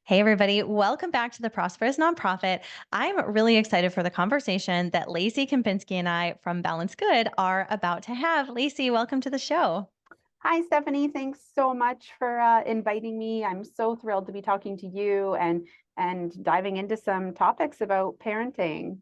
Hey, everybody. Welcome back to the Prosperous Nonprofit. I'm really excited for the conversation that Lacey Kempinski and I from Balance Good are about to have. Lacey, welcome to the show. Hi, Stephanie. Thanks so much for inviting me. I'm so thrilled to be talking to you and diving into some topics about parenting.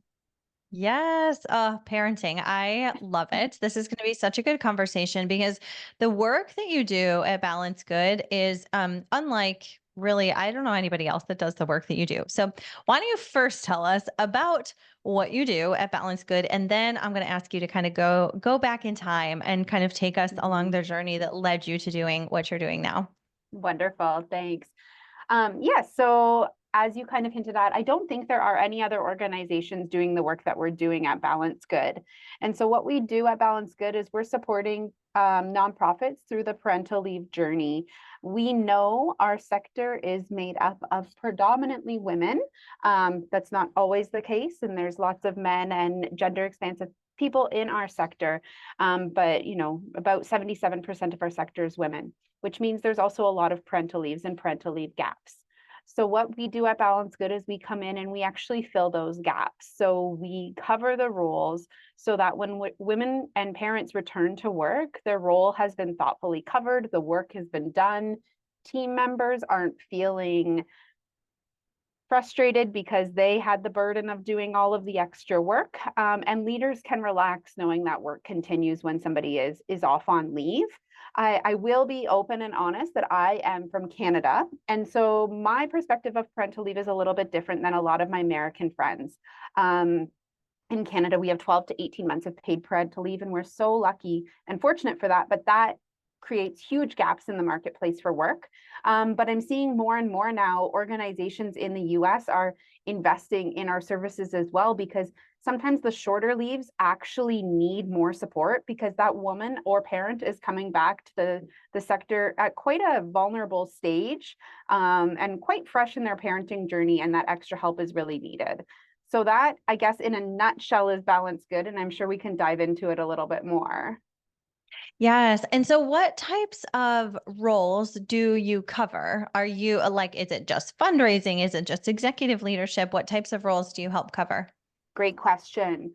Yes, parenting. I love it. This is going to be such a good conversation because the work that you do at Balance Good is unlike really, I don't know anybody else that does the work that you do. So, why don't you first tell us about what you do at Balance Good, and then I'm going to ask you to kind of go back in time and kind of take us along Mhm. the journey that led you to doing what you're doing now. Wonderful. Thanks. So as you kind of hinted at, I don't think there are any other organizations doing the work that we're doing at Balance Good. And so what we do at Balance Good is we're supporting nonprofits through the parental leave journey. We know our sector is made up of predominantly women. That's not always the case, and there's lots of men and gender expansive people in our sector. But about 77% of our sector is women, which means there's also a lot of parental leaves and parental leave gaps. So what we do at Balance Good is we come in and we actually fill those gaps. So we cover the roles so that when women and parents return to work, their role has been thoughtfully covered, the work has been done, team members aren't feeling frustrated because they had the burden of doing all of the extra work, and leaders can relax knowing that work continues when somebody is off on leave. I will be open and honest that I am from Canada, and so my perspective of parental leave is a little bit different than a lot of my American friends. In Canada, we have 12 to 18 months of paid parental leave, and we're so lucky and fortunate for that. But that creates huge gaps in the marketplace for work. But I'm seeing more and more now organizations in the US are investing in our services as well, because sometimes the shorter leaves actually need more support because that woman or parent is coming back to the sector at quite a vulnerable stage, and quite fresh in their parenting journey, and that extra help is really needed. So that, I guess, in a nutshell, is Balance Good, and I'm sure we can dive into it a little bit more. Yes. And so what types of roles do you cover? Are you like, is it just fundraising? Is it just executive leadership? What types of roles do you help cover? Great question.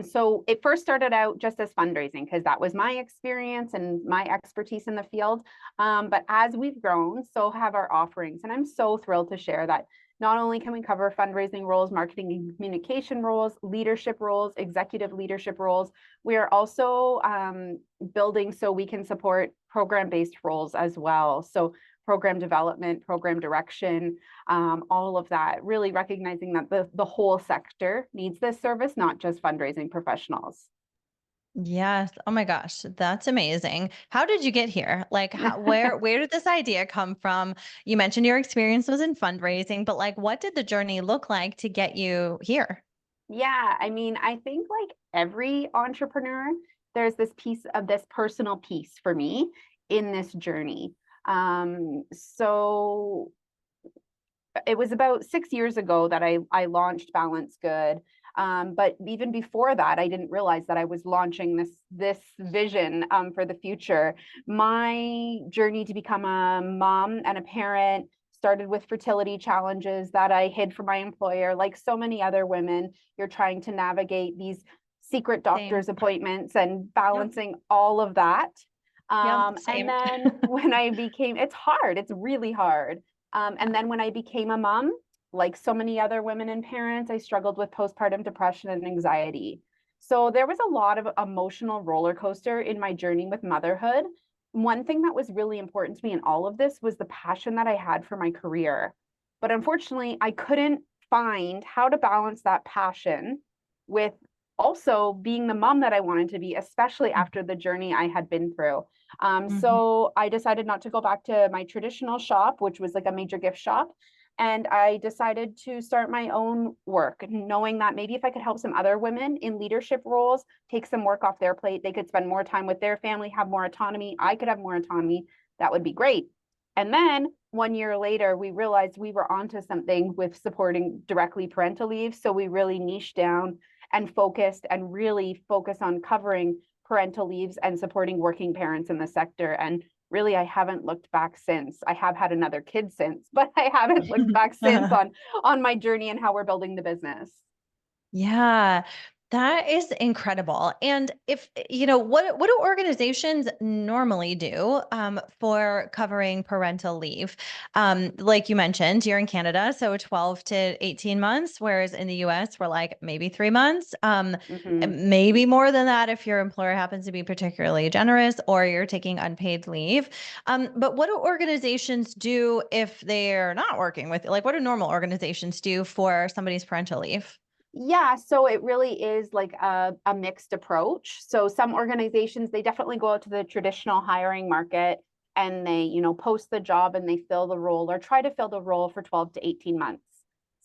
So it first started out just as fundraising because that was my experience and my expertise in the field. But as we've grown, so have our offerings. And I'm so thrilled to share that not only can we cover fundraising roles, marketing and communication roles, leadership roles, executive leadership roles, we are also building so we can support program-based roles as well. So program development, program direction, all of that, really recognizing that the whole sector needs this service, not just fundraising professionals. Yes. Oh my gosh, that's amazing. How did you get here? Like where did this idea come from? You mentioned your experience was in fundraising, but like what did the journey look like to get you here? Yeah, I mean, I think like every entrepreneur, there's this piece of this personal piece for me in this journey. So it was about 6 years ago that I launched Balance Good. But even before that, I didn't realize that I was launching this vision for the future. My journey to become a mom and a parent started with fertility challenges that I hid from my employer. Like so many other women, you're trying to navigate these secret Same. doctor's appointments and Yep. balancing all of that. Yep. And Same. then it's hard, it's really hard. And then when I became a mom, like so many other women and parents, I struggled with postpartum depression and anxiety. So there was a lot of emotional roller coaster in my journey with motherhood. One thing that was really important to me in all of this was the passion that I had for my career. But unfortunately, I couldn't find how to balance that passion with also being the mom that I wanted to be, especially after the journey I had been through. Mhm. So I decided not to go back to my traditional shop, which was like a major gift shop. And I decided to start my own work, knowing that maybe if I could help some other women in leadership roles take some work off their plate, they could spend more time with their family, have more autonomy. I could have more autonomy. That would be great. And then 1 year later, we realized we were onto something with supporting directly parental leave. So we really niched down and focused and really focused on covering parental leaves and supporting working parents in the sector. And really, I haven't looked back since. I have had another kid since, but I haven't looked back since on my journey and how we're building the business. Yeah, that is incredible. And if, what do organizations normally do for covering parental leave? Like you mentioned, you're in Canada, so 12 to 18 months, whereas in the US, we're like maybe 3 months, Mhm. and maybe more than that if your employer happens to be particularly generous or you're taking unpaid leave. But what do organizations do if they're not working with, like, what do normal organizations do for somebody's parental leave? Yeah, so it really is like a mixed approach. So some organizations, they definitely go out to the traditional hiring market and they, post the job and they fill the role or try to fill the role for 12 to 18 months.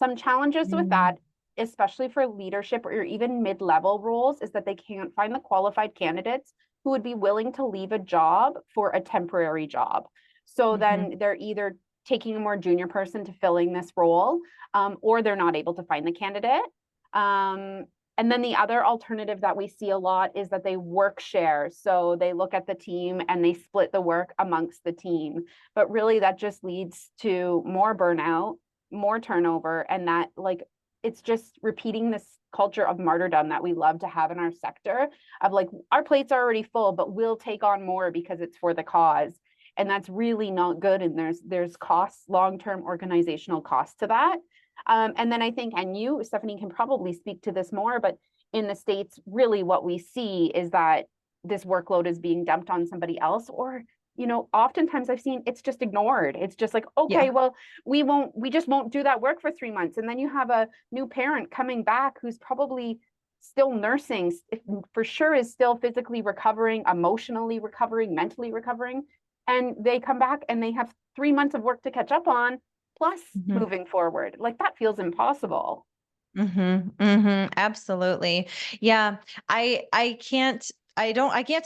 Some challenges with Mm, that, especially for leadership or even mid-level roles, is that they can't find the qualified candidates who would be willing to leave a job for a temporary job. So mhm, then they're either taking a more junior person to filling this role, or they're not able to find the candidate. And then the other alternative that we see a lot is that they work share. So they look at the team and they split the work amongst the team. But really, that just leads to more burnout, more turnover, and that, like, it's just repeating this culture of martyrdom that we love to have in our sector of, like, our plates are already full, but we'll take on more because it's for the cause. And that's really not good. And there's costs, long-term organizational costs to that. And then I think, and you, Stephanie, can probably speak to this more, but in the States, really what we see is that this workload is being dumped on somebody else, or, oftentimes I've seen it's just ignored. It's just like, okay, yeah. well, we just won't do that work for 3 months. And then you have a new parent coming back who's probably still nursing, for sure is still physically recovering, emotionally recovering, mentally recovering. And they come back and they have 3 months of work to catch up on plus Mhm. moving forward. Like, that feels impossible. Mhm. Mhm. Absolutely. Yeah. I can't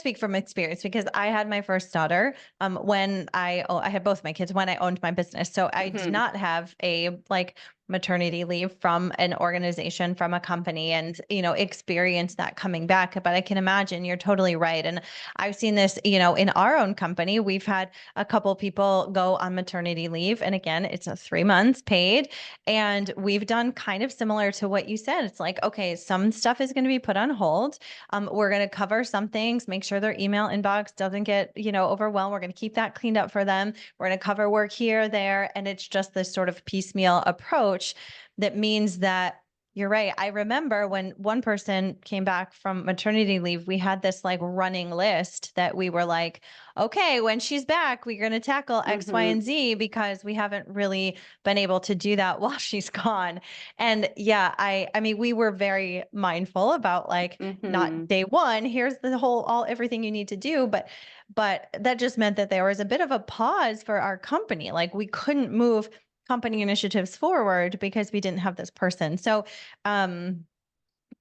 speak from experience because I had my first daughter when I had both my kids when I owned my business. So I did Mhm. not have a like maternity leave from an organization, from a company, and experience that coming back. But I can imagine you're totally right. And I've seen this, in our own company. We've had a couple people go on maternity leave. And again, it's a 3 months paid. And we've done kind of similar to what you said. It's like, okay, some stuff is going to be put on hold. We're going to cover some things, make sure their email inbox doesn't get, overwhelmed. We're going to keep that cleaned up for them. We're going to cover work here, there. And it's just this sort of piecemeal approach that means that you're right. I remember when one person came back from maternity leave, we had this like running list that we were like, okay, when she's back, we're going to tackle X, Y, and Mhm. Z because we haven't really been able to do that while she's gone. And yeah, I mean, we were very mindful about like not Mhm. day one, here's the whole all everything you need to do, but that just meant that there was a bit of a pause for our company. Like we couldn't move company initiatives forward because we didn't have this person. So, um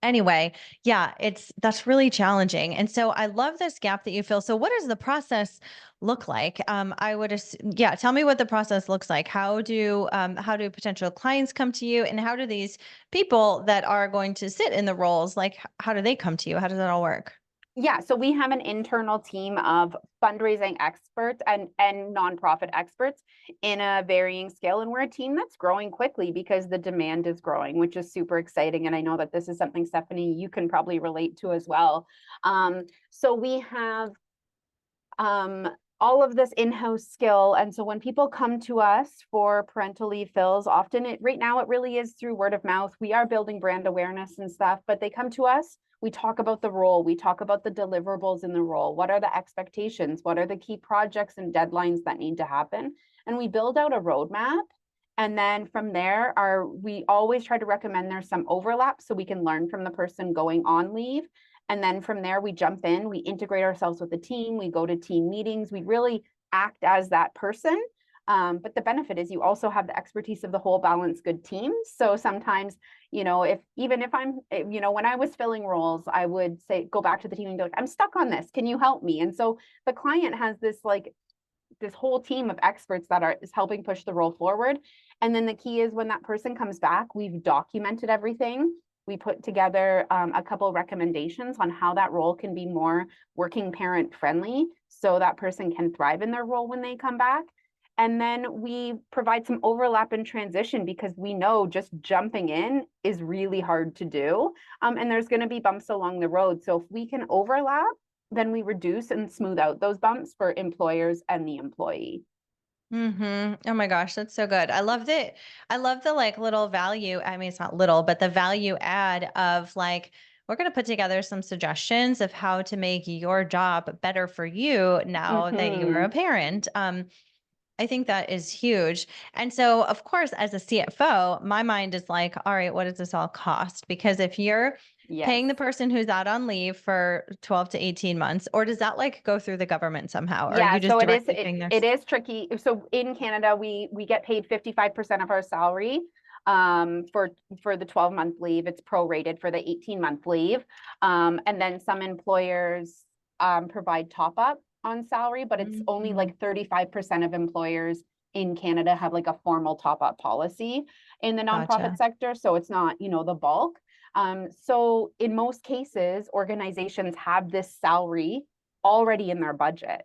anyway, yeah, that's really challenging. And so I love this gap that you feel. So what does the process look like? I would yeah, tell me what the process looks like. How do potential clients come to you, and how do these people that are going to sit in the roles, like how do they come to you? How does that all work? Yeah, so we have an internal team of fundraising experts and nonprofit experts in a varying scale, and we're a team that's growing quickly because the demand is growing, which is super exciting. And I know that this is something, Stephanie, you can probably relate to as well. So we have um, all of this in-house skill. And so when people come to us for parental leave fills, often right now it really is through word of mouth. We are building brand awareness and stuff, but they come to us. We talk about the role. We talk about the deliverables in the role. What are the expectations? What are the key projects and deadlines that need to happen? And we build out a roadmap. And then from there, we always try to recommend there's some overlap so we can learn from the person going on leave. And then from there, we jump in, we integrate ourselves with the team, we go to team meetings, we really act as that person. But the benefit is you also have the expertise of the whole balanced good team. So sometimes, if I'm, when I was filling roles, I would say, go back to the team and be like, I'm stuck on this. Can you help me? And so the client has this whole team of experts that is helping push the role forward. And then the key is when that person comes back, we've documented everything. We put together a couple recommendations on how that role can be more working parent friendly so that person can thrive in their role when they come back. And then we provide some overlap and transition because we know just jumping in is really hard to do. And there's going to be bumps along the road. So if we can overlap, then we reduce and smooth out those bumps for employers and the employee. Oh my gosh, that's so good. I love it. I love the like little value. I mean, it's not little, but the value add of like, we're going to put together some suggestions of how to make your job better for you now that you're a Mm-hmm. parent. I think that is huge. And so, of course, as a CFO, my mind is like, all right, what does this all cost? Because if you're Yes. paying the person who's out on leave for 12 to 18 months, or does that like go through the government somehow? Or are Yeah, you just so directly paying their it is tricky. So in Canada, we get paid 55% of our salary for the 12-month leave. It's prorated for the 18-month leave. And then some employers provide top up on salary, but it's only Mhm. like 35% of employers in Canada have like a formal top up policy in the nonprofit Gotcha. sector. So it's not, the bulk. So in most cases, organizations have this salary already in their budget,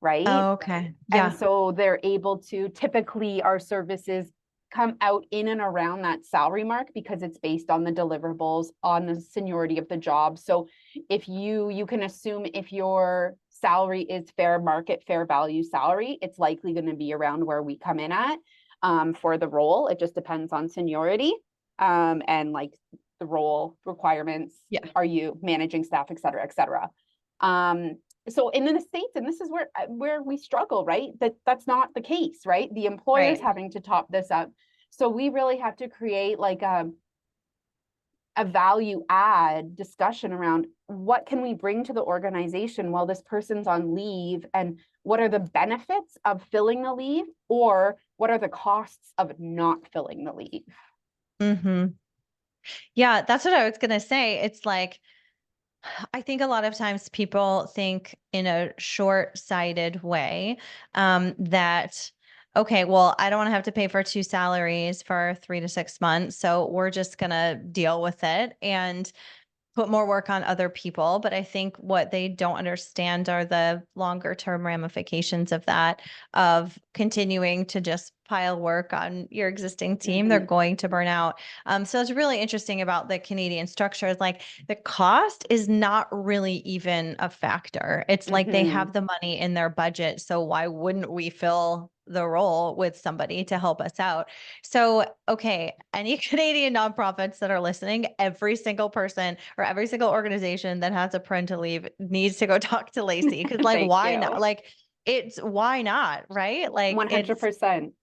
right? Okay. And Yeah. so they're able to, typically our services come out in and around that salary mark because it's based on the deliverables, on the seniority of the job. So if you can assume if your salary is fair market, fair value salary, it's likely going to be around where we come in at for the role. It just depends on seniority and like the role requirements. Yeah. Are you managing staff, et cetera, et cetera. So in the States, and this is where we struggle, right? That's not the case, right? The employer's Right. having to top this up. So we really have to create like a value add discussion around what can we bring to the organization while this person's on leave, and what are the benefits of filling the leave, or what are the costs of not filling the leave. Hmm. Yeah, that's what I was gonna say. It's like I think a lot of times people think in a short-sighted way, that, okay, well, I don't want to have to pay for two salaries for 3 to 6 months, so we're just gonna deal with it and put more work on other people. But I think what they don't understand are the longer term ramifications of that, of continuing to just pile work on your existing team. They're Mm-hmm. going to burn out. So it's really interesting about the Canadian structure is like the cost is not really even a factor. It's like they Mm-hmm. have the money in their budget. So why wouldn't we fill the role with somebody to help us out? So, okay, any Canadian nonprofits that are listening, every single person or every single organization that has a parental leave needs to go talk to Lacey because, like, Thank why not? you. Like, it's why not, right? Like, it's 100%.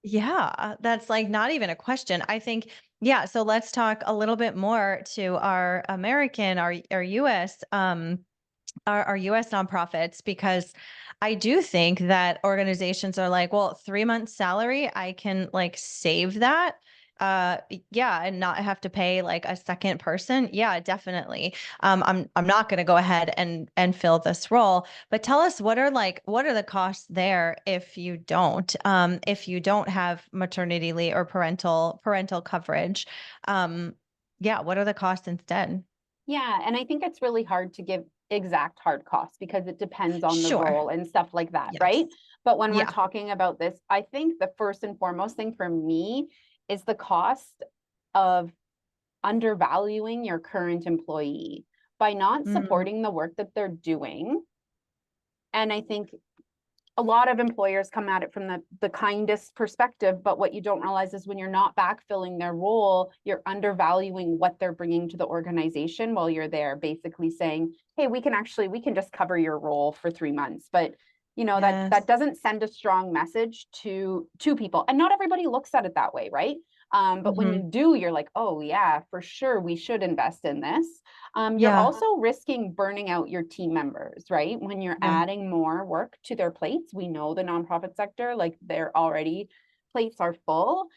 yeah, that's like not even a question. I think, yeah. So let's talk a little bit more to our American, our US our US nonprofits, because I do think that organizations are like, well, 3 months salary, I can like save that. Yeah, and not have to pay like a second person. Yeah, definitely. I'm not going to go ahead and fill this role. But tell us what are the costs there if you don't have maternity leave or parental coverage. Um, yeah, what are the costs instead? Yeah, and I think it's really hard to give exact hard costs because it depends on the Sure. role and stuff like that, right? Yes. But when we're Yeah. talking about this, I think the first and foremost thing for me is the cost of undervaluing your current employee by not Mm, supporting the work that they're doing. And I think a lot of employers come at it from the kindest perspective, but what you don't realize is when you're not backfilling their role, you're undervaluing what they're bringing to the organization while you're there, basically saying, hey, we can just cover your role for 3 months. But that yes. doesn't send a strong message to people, and not everybody looks at it that way, right? But when you Mhm. do, you're like, oh yeah, for sure we should invest in this. You're Yeah. also risking burning out your team members, right? When you're Yeah. adding more work to their plates, we know the nonprofit sector, like they're already plates are full.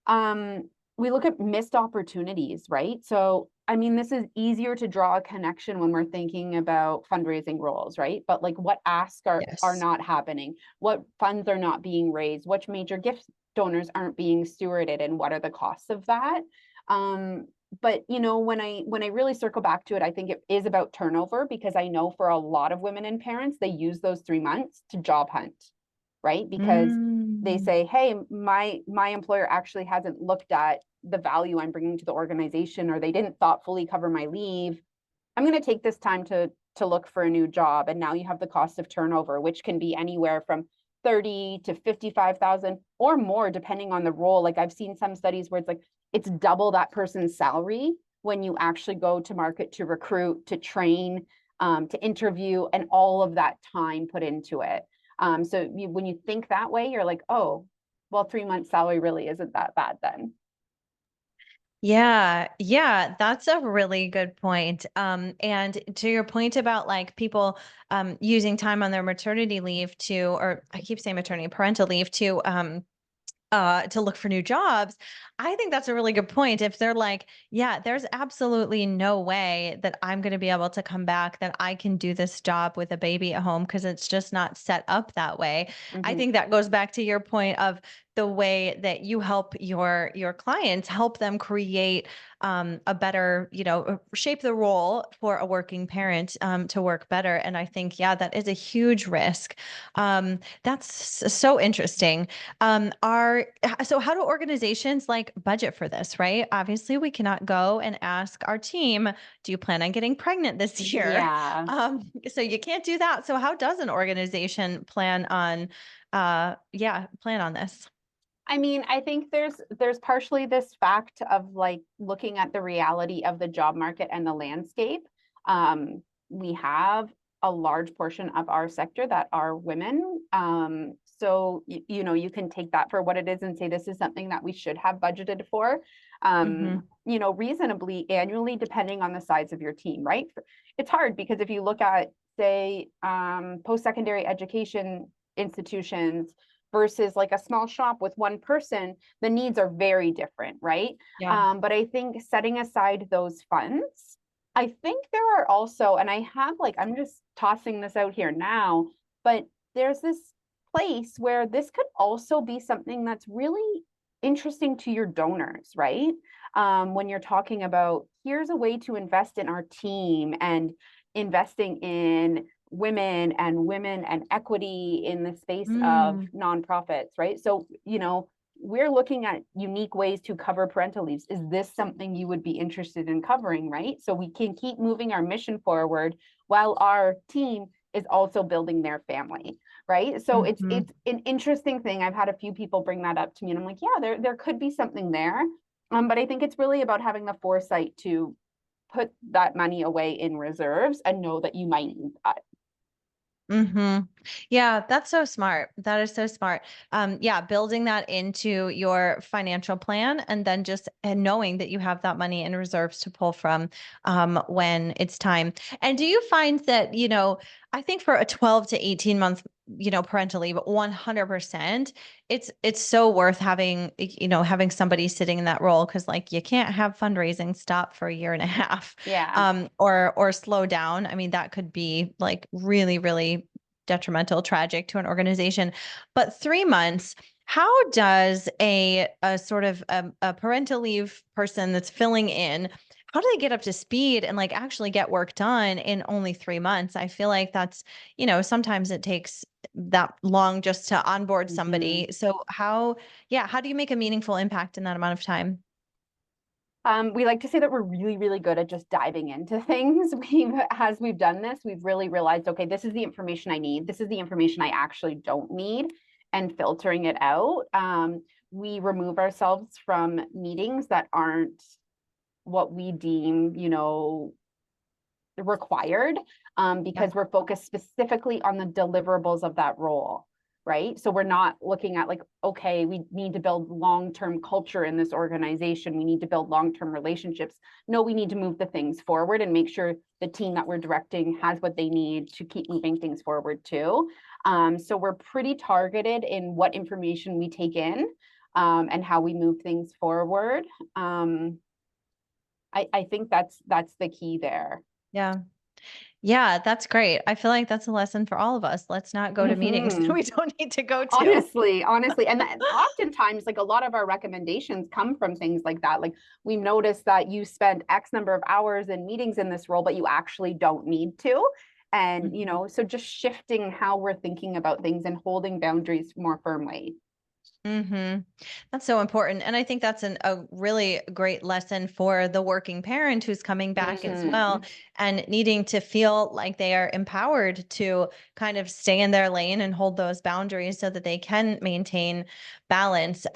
Um, we look at missed opportunities, right? So, I mean, this is easier to draw a connection when we're thinking about fundraising roles, right? But like what asks are Yes. not happening, what funds are not being raised, which major gift donors aren't being stewarded, and what are the costs of that? But when I really circle back to it, I think it is about turnover, because I know for a lot of women and parents, they use those 3 months to job hunt, right? Because they Mm. say, hey, my employer actually hasn't looked at the value I'm bringing to the organization, or they didn't thoughtfully cover my leave. I'm going to take this time to look for a new job. And now you have the cost of turnover, which can be anywhere from 30 to 55,000 or more, depending on the role. Like I've seen some studies where it's double that person's salary when you actually go to market to recruit, to train, to interview, and all of that time put into it. So when you think that way, you're like, oh, well, 3 months salary really isn't that bad then. Yeah, yeah, that's a really good point. And to your point about like people using time on their maternity leave to, or I keep saying maternity, parental leave to look for new jobs. I think that's a really good point. If they're like, yeah, there's absolutely no way that I'm going to be able to come back, that I can do this job with a baby at home because it's just not set up that way. I Mm-hmm. think that goes back to your point of the way that you help your clients, help them create a better, shape the role for a working parent to work better. And I think, yeah, that is a huge risk. That's so interesting. So how do organizations like budget for this, right? Obviously, we cannot go and ask our team, do you plan on getting pregnant this year? Yeah. So you can't do that. So how does an organization plan on this? I mean, I think there's partially this fact of like looking at the reality of the job market and the landscape. We have a large portion of our sector that are women. So you can take that for what it is and say this is something that we should have budgeted for. Hmm. Reasonably annually, depending on the size of your team, right? It's hard because if you look at, say, post-secondary education institutions versus like a small shop with one person, the needs are very different, right? Yeah. But I think setting aside those funds, I think there are also, and I have like, I'm just tossing this out here now, but there's this place where this could also be something that's really interesting to your donors, right? When you're talking about here's a way to invest in our team and investing in women and equity in the space of Mm, nonprofits, right? So, we're looking at unique ways to cover parental leaves. Is this something you would be interested in covering, right? So we can keep moving our mission forward while our team is also building their family, right? So it's mhm. it's an interesting thing. I've had a few people bring that up to me, and I'm like, yeah, there could be something there. But I think it's really about having the foresight to put that money away in reserves and know that you might need that. Mhm. Yeah, that's so smart. That is so smart. Yeah, building that into your financial plan and then just and knowing that you have that money in reserves to pull from when it's time. And do you find that, I think for a 12 to 18 month, parental leave, 100%, it's so worth having, having somebody sitting in that role because like you can't have fundraising stop for a year and a half Yeah. or slow down. I mean, that could be like really, really detrimental, tragic to an organization. But 3 months, how does a sort of a parental leave person that's filling in, how do they get up to speed and like actually get work done in only 3 months? I feel like that's, sometimes it takes that long just to onboard Mhm. somebody. So how do you make a meaningful impact in that amount of time? We like to say that we're really, really good at just diving into things. As we've done this, we've really realized, okay, this is the information I need. This is the information I actually don't need, and filtering it out. We remove ourselves from meetings that aren't what we deem, required, Yeah. because we're focused specifically on the deliverables of that role, right? So we're not looking at like, okay, we need to build long-term culture in this organization. We need to build long-term relationships. No, we need to move the things forward and make sure the team that we're directing has what they need to keep moving things forward too. So we're pretty targeted in what information we take in, and how we move things forward. I think that's the key there. Yeah. Yeah, that's great. I feel like that's a lesson for all of us. Let's not go to meetings Hmm. we don't need to go to. Honestly, and oftentimes, like a lot of our recommendations come from things like that. Like we noticed that you spend X number of hours in meetings in this role, but you actually don't need to. And, Mhm. so just shifting how we're thinking about things and holding boundaries more firmly. Mhm. That's so important, and I think that's a really great lesson for the working parent who's coming back as well Hmm. and needing to feel like they are empowered to kind of stay in their lane and hold those boundaries so that they can maintain balance.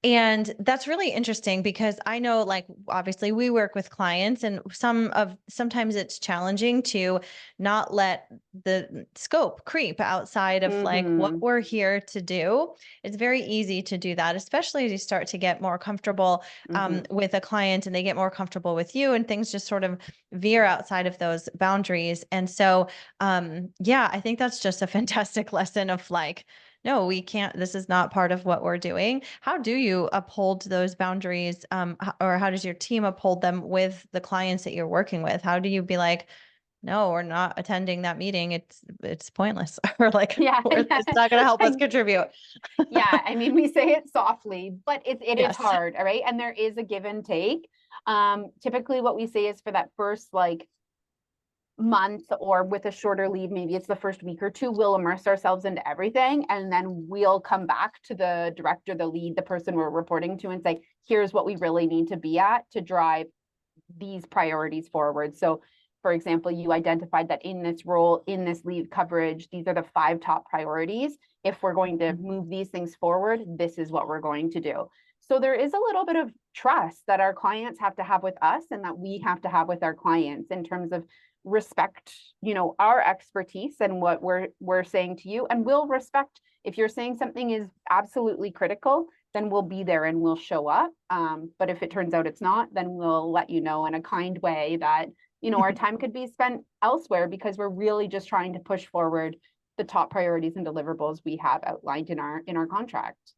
And that's really interesting because I know, like, obviously we work with clients, and sometimes it's challenging to not let the scope creep outside of like what Hmm. we're here to do. It's very easy to do that, especially as you start to get more comfortable Hmm. with a client and they get more comfortable with you, and things just sort of veer outside of those boundaries. And so, yeah, I think that's just a fantastic lesson of like, no, we can't, this is not part of what we're doing. How do you uphold those boundaries? Or how does your team uphold them with the clients that you're working with? How do you be like, no, we're not attending that meeting. It's pointless, or like, Yeah, or yeah. it's not going to help us contribute. Yeah, I mean, we say it softly, but it is Yes. hard, all right? And there is a give and take. Typically what we say is for that first like month or with a shorter leave, maybe it's the first week or two, we'll immerse ourselves into everything. And then we'll come back to the director, the lead, the person we're reporting to and say, here's what we really need to be at to drive these priorities forward. So, for example, you identified that in this role, in this leave coverage, these are the 5 top priorities. If we're going to Mhm. move these things forward, this is what we're going to do. So there is a little bit of trust that our clients have to have with us and that we have to have with our clients in terms of respect, our expertise and what we're saying to you, and we'll respect if you're saying something is absolutely critical, then we'll be there and we'll show up. But if it turns out it's not, then we'll let you know in a kind way that, our time could be spent elsewhere because we're really just trying to push forward the top priorities and deliverables we have outlined in our contract.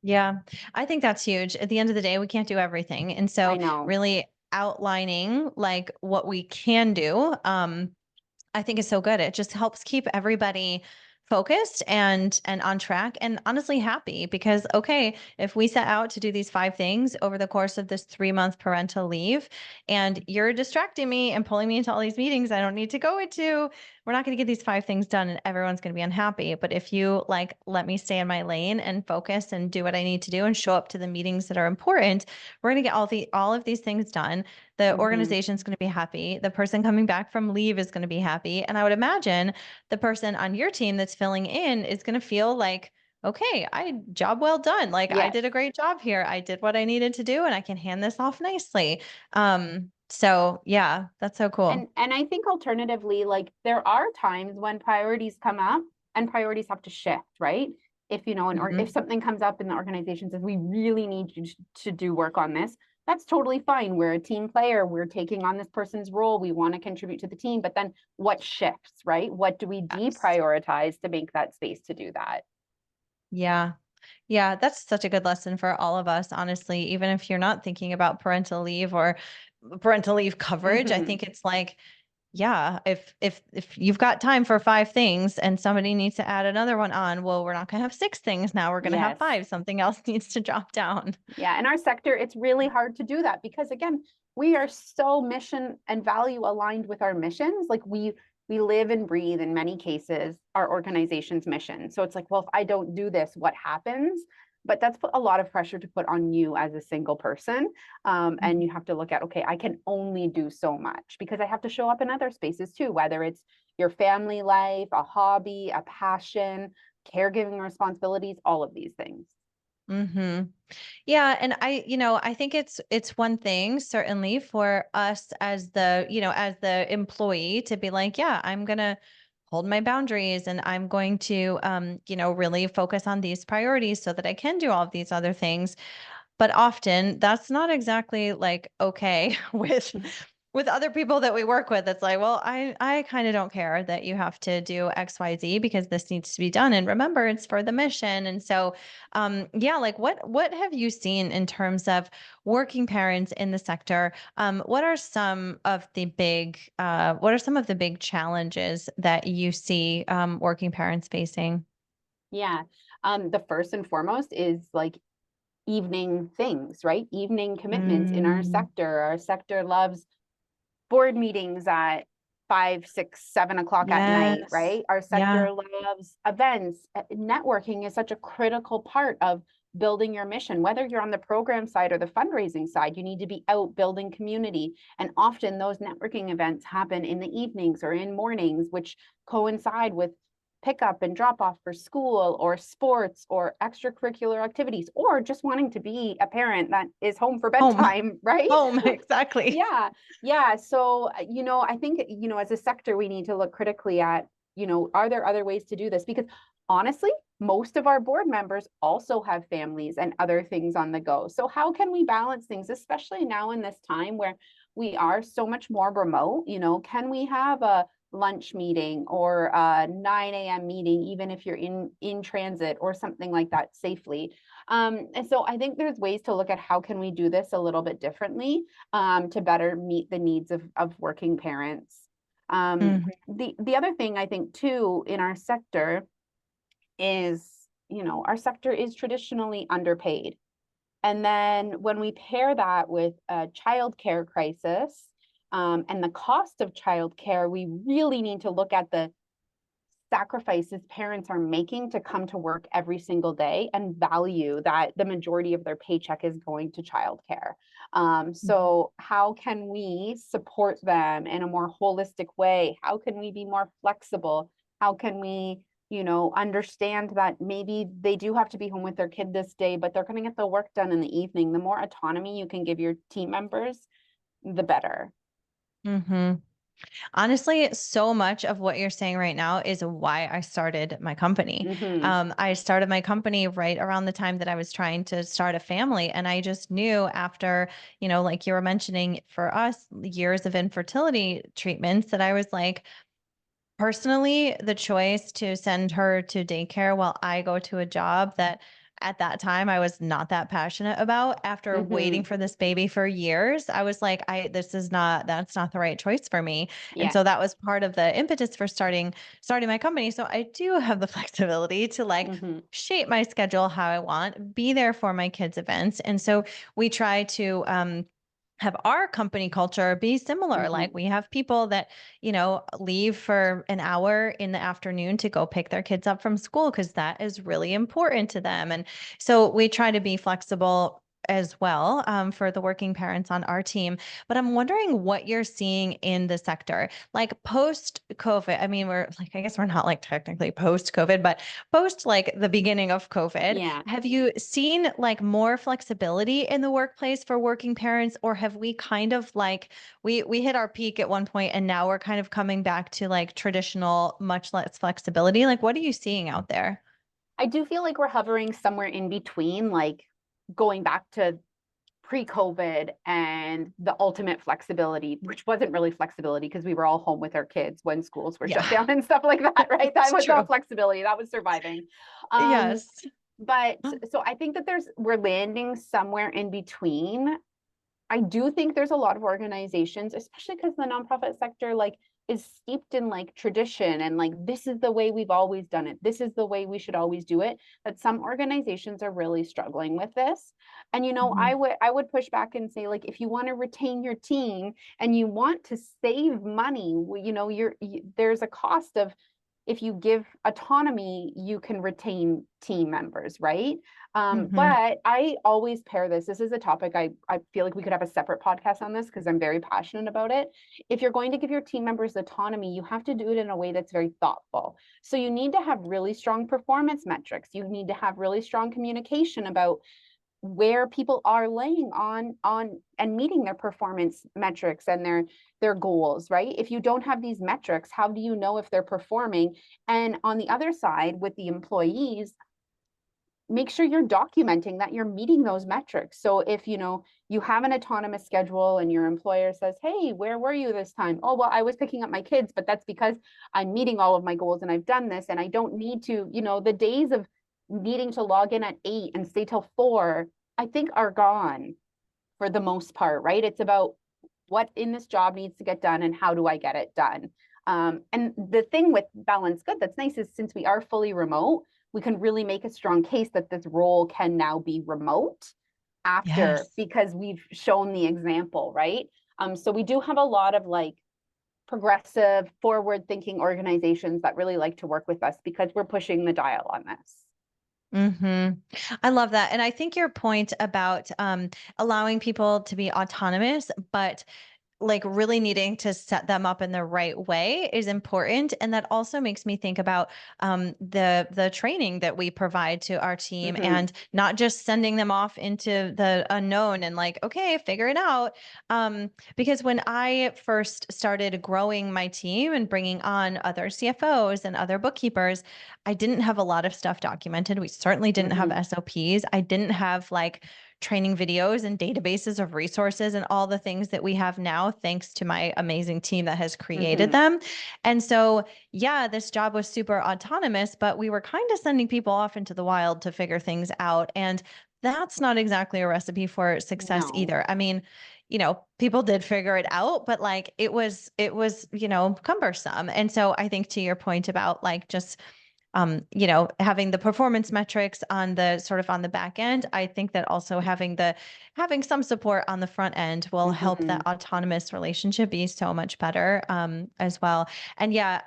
Yeah, I think that's huge. At the end of the day, we can't do everything. And I so know. really outlining like what we can do, I think is so good. It just helps keep everybody focused and on track and honestly happy because okay, if we set out to do these 5 things over the course of this 3-month parental leave and you're distracting me and pulling me into all these meetings I don't need to go into, we're not going to get these 5 things done and everyone's going to be unhappy. But if you like let me stay in my lane and focus and do what I need to do and show up to the meetings that are important, we're going to get all of these things done. The Hmm. organization's going to be happy. The person coming back from leave is going to be happy. And I would imagine the person on your team that's filling in is going to feel like, okay, job well done. Like I Yes. did a great job here. I did what I needed to do and I can hand this off nicely. So yeah, that's so cool. And I think alternatively, like there are times when priorities come up and priorities have to shift, right? If or if Mhm. something comes up in the organization says we really need you to do work on this, that's totally fine. We're a team player. We're taking on this person's role. We want to contribute to the team. But then what shifts, right? What do we Yes. deprioritize to make that space to do that? Yeah. Yeah, that's such a good lesson for all of us, honestly. Even if you're not thinking about parental leave or parental leave coverage, I Hmm. think it's like, yeah, if you've got time for 5 things and somebody needs to add another one on, well, we're not going to have 6 things now. We're going to have Yes. 5. Something else needs to drop down. Yeah, in our sector, it's really hard to do that because again, we are so mission and value aligned with our missions. Like we live and breathe in many cases our organization's mission. So it's like, well, if I don't do this, what happens? But that's put a lot of pressure to put on you as a single person. And you have to look at, okay, I can only do so much because I have to show up in other spaces too, whether it's your family life, a hobby, a passion, caregiving responsibilities, all of these things. Mm-hmm. Yeah, and I think it's one thing certainly for us as as the employee to be like, yeah, I'm gonna hold my boundaries and I'm going to really focus on these priorities so that I can do all of these other things. But often that's not exactly like okay with with other people that we work with, it's like, well, I kind of don't care that you have to do XYZ because this needs to be done. And remember, it's for the mission. And so, yeah, like what have you seen in terms of working parents in the sector? What are some of the big challenges that you see working parents facing? Yeah. The first and foremost is like evening things, right? Evening commitments in our Mm, sector. Our sector loves board meetings at 5, 6, 7 o'clock at night, yes. right? Our Yeah. sector loves events. Networking is such a critical part of building your mission. Whether you're on the program side or the fundraising side, you need to be out building community. And often those networking events happen in the evenings or in mornings, which coincide with pickup and drop off for school or sports or extracurricular activities, or just wanting to be a parent that is home for Home. bedtime, right? Home, exactly. Yeah. Yeah. So, I think, as a sector, we need to look critically at, are there other ways to do this? Because honestly, most of our board members also have families and other things on the go. So, how can we balance things, especially now in this time where we are so much more remote? Can we have a lunch meeting or a 9 a.m. meeting, even if you're in transit or something like that safely? And so I think there's ways to look at how can we do this a little bit differently to better meet the needs of working parents. The other thing I think too in our sector is, our sector is traditionally underpaid. And then when we pair that with a childcare crisis and the cost of childcare, we really need to look at the sacrifices parents are making to come to work every single day and value that the majority of their paycheck is going to childcare. Mhm. So, how can we support them in a more holistic way? How can we be more flexible? How can we, understand that maybe they do have to be home with their kid this day, but they're going to get the work done in the evening? The more autonomy you can give your team members, the better. Mhm. Honestly, so much of what you're saying right now is why I started my company. Mm-hmm. I started my company right around the time that I was trying to start a family. And I just knew after, like you were mentioning for us, years of infertility treatments, that I was like, personally, the choice to send her to daycare while I go to a job that at that time I was not that passionate about, after Mm-hmm. waiting for this baby for years, I was like, that's not the right choice for me. And Yeah. so that was part of the impetus for starting my company. So I do have the flexibility to like Mm-hmm. shape my schedule how I want, be there for my kids' events. And so we try to have our company culture be similar. Mm-hmm. Like we have people that, leave for an hour in the afternoon to go pick their kids up from school because that is really important to them. And so we try to be flexible as well, for the working parents on our team. But I'm wondering what you're seeing in the sector, like post COVID. I mean, I guess we're not like technically post COVID, but post like the beginning of COVID, Yeah. have you seen like more flexibility in the workplace for working parents, or have we kind of like we hit our peak at one point and now we're kind of coming back to like traditional, much less flexibility? Like, what are you seeing out there? I do feel like we're hovering somewhere in between, like going back to pre-COVID and the ultimate flexibility, which wasn't really flexibility because we were all home with our kids when schools were shut Yeah, down and stuff like that, right? That it's was not true. flexibility, that was surviving. Um, Yes. but so I think that we're landing somewhere in between. I do think there's a lot of organizations, especially because the nonprofit sector like is steeped in like tradition and like this is the way we've always done it. This is the way we should always do it. That some organizations are really struggling with this. And Mhm. I would push back and say like if you want to retain your team and you want to save money, there's a cost of if you give autonomy, you can retain team members, right? Mhm. But I always pair this. This is a topic I feel like we could have a separate podcast on this because I'm very passionate about it. If you're going to give your team members autonomy, you have to do it in a way that's very thoughtful. So you need to have really strong performance metrics. You need to have really strong communication about where people are laying on and meeting their performance metrics and their goals, right? If you don't have these metrics, how do you know if they're performing? And on the other side with the employees, make sure you're documenting that you're meeting those metrics. So if you have an autonomous schedule and your employer says, hey, where were you this time? Oh, well, I was picking up my kids, but that's because I'm meeting all of my goals and I've done this and I don't need to, the days of needing to log in at 8 and stay till 4, I think are gone for the most part, right? It's about what in this job needs to get done and how do I get it done. And the thing with Balance Good that's nice is since we are fully remote, we can really make a strong case that this role can now be remote after, Yes. because we've shown the example, right? So we do have a lot of like progressive, forward thinking organizations that really like to work with us because we're pushing the dial on this. I love that. And I think your point about allowing people to be autonomous, but like really needing to set them up in the right way is important. And that also makes me think about the training that we provide to our team Mm-hmm. and not just sending them off into the unknown and like, okay, figure it out. Because when I first started growing my team and bringing on other CFOs and other bookkeepers, I didn't have a lot of stuff documented. We certainly didn't have Mm-hmm. SOPs. I didn't have like training videos and databases of resources and all the things that we have now, thanks to my amazing team that has created Mm-hmm. them. And so, yeah, this job was super autonomous, but we were kind of sending people off into the wild to figure things out. And that's not exactly a recipe for success No. either. I mean, people did figure it out, but like it was, cumbersome. And so I think to your point about like just having the performance metrics on the sort of on the back end, I think that also having some support on the front end will help Mm-hmm. that autonomous relationship be so much better as well. And yeah,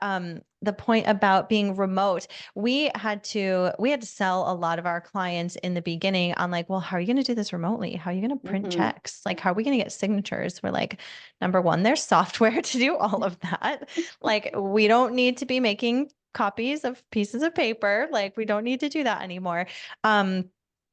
the point about being remote, we had to sell a lot of our clients in the beginning on like, well, how are you going to do this remotely? How are you going to print Mm-hmm. checks? Like, how are we going to get signatures? We're like, number one, there's software to do all of that. Like, we don't need to be making copies of pieces of paper. Like we don't need to do that anymore. Um,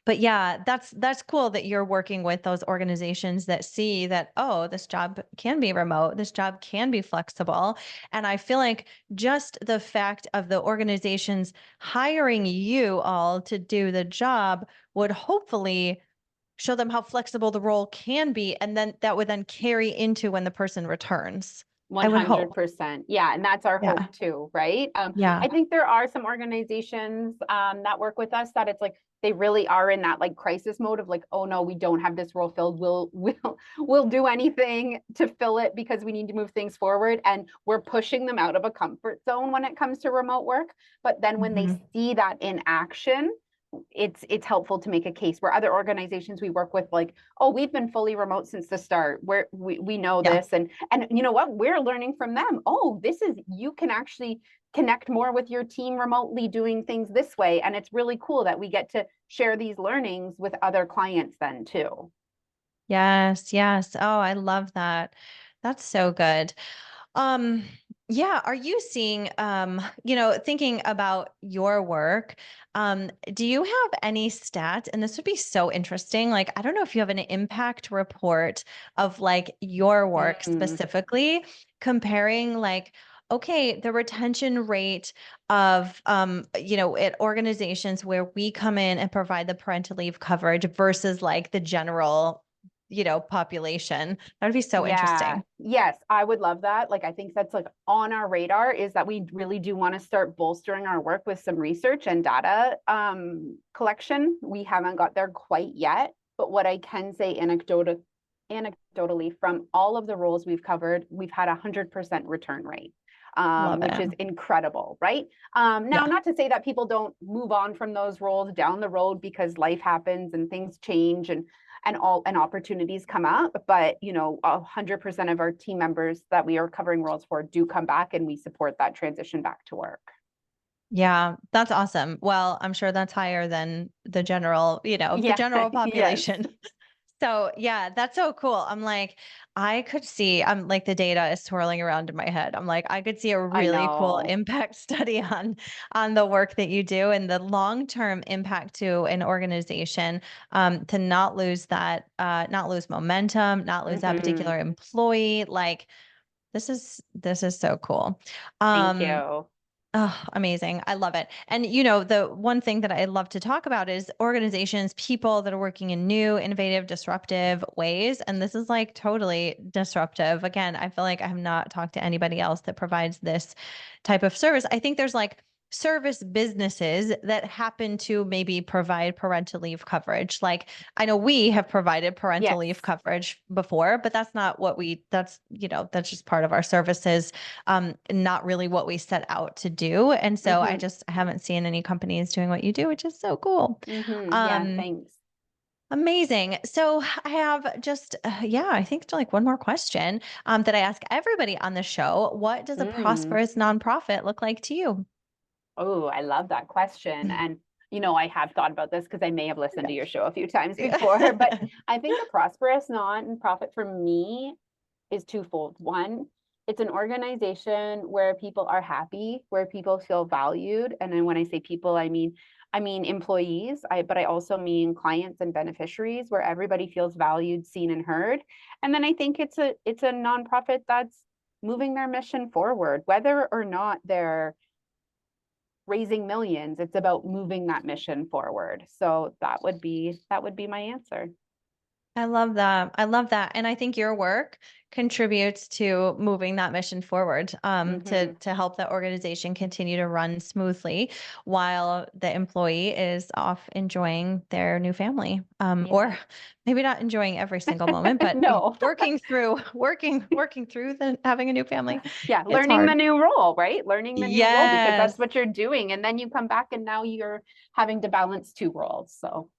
but yeah, that's cool that you're working with those organizations that see that, oh, this job can be remote, this job can be flexible. And I feel like just the fact of the organizations hiring you all to do the job would hopefully show them how flexible the role can be. And then that would then carry into when the person returns. I would hope. 100%. Yeah, and that's our hope Yeah. too, right? I Yeah. think there are some organizations that work with us that it's like they really are in that like crisis mode of like, oh no, we don't have this role filled. We'll do anything to fill it because we need to move things forward, and we're pushing them out of a comfort zone when it comes to remote work. But then when they Mhm. see that in action, it's helpful to make a case where other organizations we work with like, oh, we've been fully remote since the start, where we know Yeah. this, and you know what, we're learning from them. Oh, this is, you can actually connect more with your team remotely doing things this way, and it's really cool that we get to share these learnings with other clients then too. Yes, yes. Oh, I love that. That's so good. Um, yeah, are you seeing thinking about your work, do you have any stats? And this would be so interesting. Like, I don't know if you have an impact report of like your work Mm, specifically comparing like, okay, the retention rate of at organizations where we come in and provide the parental leave coverage versus like the general, population. That would be so yeah, interesting. yes, I would love that. Like, I think that's like on our radar is that we really do want to start bolstering our work with some research and data collection. We haven't got there quite yet, but what I can say anecdotally from all of the roles we've covered, we've had 100% return rate. Love Which it. is incredible, right? Now, Yeah. not to say that people don't move on from those roles down the road because life happens and things change and opportunities come up, but 100% of our team members that we are covering roles for do come back, and we support that transition back to work. Yeah, that's awesome. Well, I'm sure that's higher than the Yeah. general Yes. population. So yeah, that's so cool. I'm like, I'm like the data is swirling around in my head. I'm like, I could see a I really cool know. impact study on the work that you do and the long-term impact to an organization, to not lose momentum, not lose that Hmm. particular employee. Like this is so cool. Thank Um, you. Oh, amazing. I love it. And the one thing that I love to talk about is organizations, people that are working in new, innovative, disruptive ways. And this is like totally disruptive. Again, I feel like I have not talked to anybody else that provides this type of service. I think there's like service businesses that happen to maybe provide parental leave coverage. Like I know we have provided parental Yes. leave coverage before, but that's not what that's just part of our services, not really what we set out to do. And so Mm-hmm. I haven't seen any companies doing what you do, which is so cool. Mm-hmm. Yeah, Um, thanks. Amazing. So I have just, yeah, I think like one more question that I ask everybody on the show. What does a Mm. prosperous nonprofit look like to you? Oh, I love that question. And, I have thought about this because I may have listened Yeah. to your show a few times before, but Yeah. I think a prosperous nonprofit for me is twofold. One, it's an organization where people are happy, where people feel valued. And then when I say people, I mean employees, but I also mean clients and beneficiaries where everybody feels valued, seen, and heard. And then I think it's a nonprofit that's moving their mission forward, whether or not they're raising millions. It's about moving that mission forward. So that would be my answer. I love that. I love that. And I think your work contributes to moving that mission forward, to Mm-hmm. help that organization continue to run smoothly while the employee is off enjoying their new family. Yeah. Or maybe not enjoying every single moment, but No. working through the having a new family. Yeah, It's learning the hard. new role, right? Learning the new role because that's Yes. what you're doing. And then you come back and now you're having to balance two roles. So,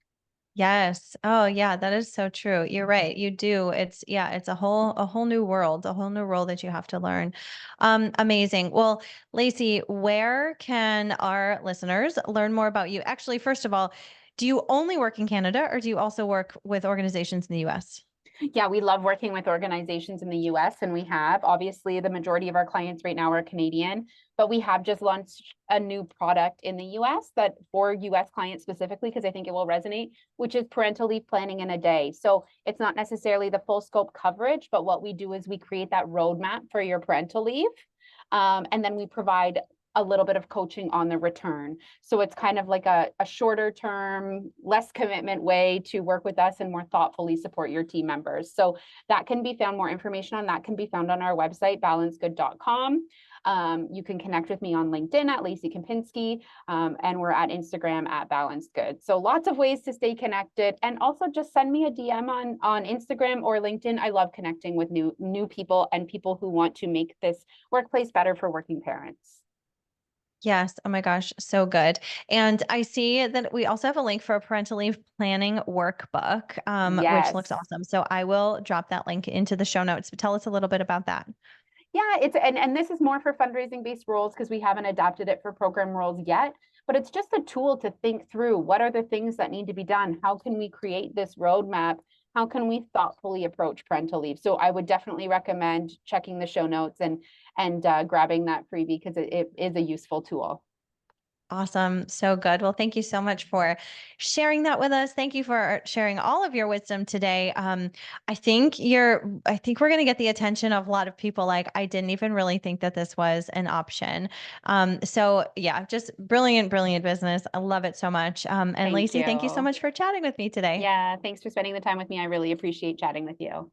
Yes. Oh, yeah, that is so true. You're right. You do. It's a whole new world, a whole new role that you have to learn. Amazing. Well, Lacey, where can our listeners learn more about you? Actually, first of all, do you only work in Canada or do you also work with organizations in the US? yeah, we love working with organizations in the US, and we have. Obviously, the majority of our clients right now are Canadian, but we have just launched a new product in the US that for US clients specifically, because I think it will resonate, which is parental leave planning in a day. So it's not necessarily the full scope coverage, but what we do is we create that roadmap for your parental leave. And then we provide a little bit of coaching on the return. So it's kind of like a shorter term, less commitment way to work with us and more thoughtfully support your team members. So that can be found, more information on that can be found on our website, balancegood.com. You can connect with me on LinkedIn at Lacey Kempinski, and we're at Instagram at Balanced Good. So lots of ways to stay connected, and also just send me a DM on Instagram or LinkedIn. I love connecting with new people and people who want to make this workplace better for working parents. Yes. Oh my gosh, so good. And I see that we also have a link for a parental leave planning workbook, which looks Yes. awesome. So I will drop that link into the show notes. But tell us a little bit about that. Yeah, and this is more for fundraising based roles because we haven't adapted it for program roles yet, but it's just a tool to think through what are the things that need to be done? How can we create this roadmap? How can we thoughtfully approach parental leave? So I would definitely recommend checking the show notes and grabbing that freebie because it is a useful tool. Awesome. So good. Well, thank you so much for sharing that with us. Thank you for sharing all of your wisdom today. I think we're going to get the attention of a lot of people. Like, I didn't even really think that this was an option. So yeah, just brilliant, brilliant business. I love it so much. And Thank Lacey, thank you so you. much for chatting with me today. Yeah, thanks for spending the time with me. I really appreciate chatting with you.